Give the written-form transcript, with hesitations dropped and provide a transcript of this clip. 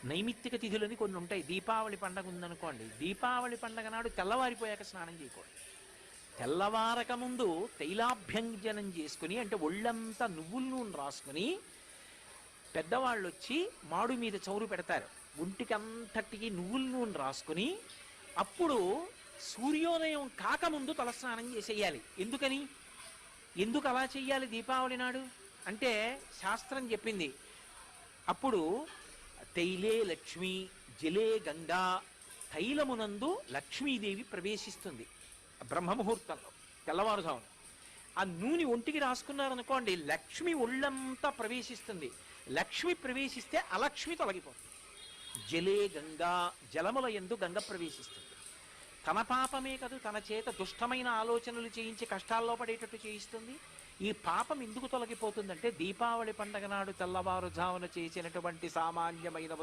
నైమిత్తిక తిథులని కొన్ని ఉంటాయి. దీపావళి పండగ ఉందనుకోండి, దీపావళి పండగ నాడు తెల్లవారిపోయాక స్నానం చేయకూడదు. తెల్లవారక ముందు తైలాభ్యంజనం చేసుకుని, అంటే ఒళ్ళంతా నువ్వుల నూనె రాసుకుని, పెద్దవాళ్ళు వచ్చి మాడు మీద చౌరు పెడతారు, ఒంటికి అంతటికి నువ్వుల నూనె రాసుకుని, అప్పుడు సూర్యోదయం కాకముందు తలస్నానం చేసేయాలి. ఎందుకని, ఎందుకు అలా చెయ్యాలి దీపావళి నాడు అంటే శాస్త్రం చెప్పింది. అప్పుడు తైలే లక్ష్మి జలే గంగా, తైలమునందు లక్ష్మీదేవి ప్రవేశిస్తుంది బ్రహ్మముహూర్తంలో తెల్లవారుజామున. ఆ నూనె ఒంటికి రాసుకున్నారనుకోండి, లక్ష్మి ఒళ్ళంతా ప్రవేశిస్తుంది. లక్ష్మి ప్రవేశిస్తే అలక్ష్మి తొలగిపోతుంది. జలే గంగా, జలముల యందు గంగ ప్రవేశిస్తుంది. తన పాపమే కాదు, తన చేత దుష్టమైన ఆలోచనలు చేయించి కష్టాల్లో పడేటట్టు చేయిస్తుంది. ఈ పాపం ఎందుకు తొలగిపోతుందంటే, దీపావళి పండగ నాడు తెల్లవారుజామున చేసినటువంటి సామాన్యమైన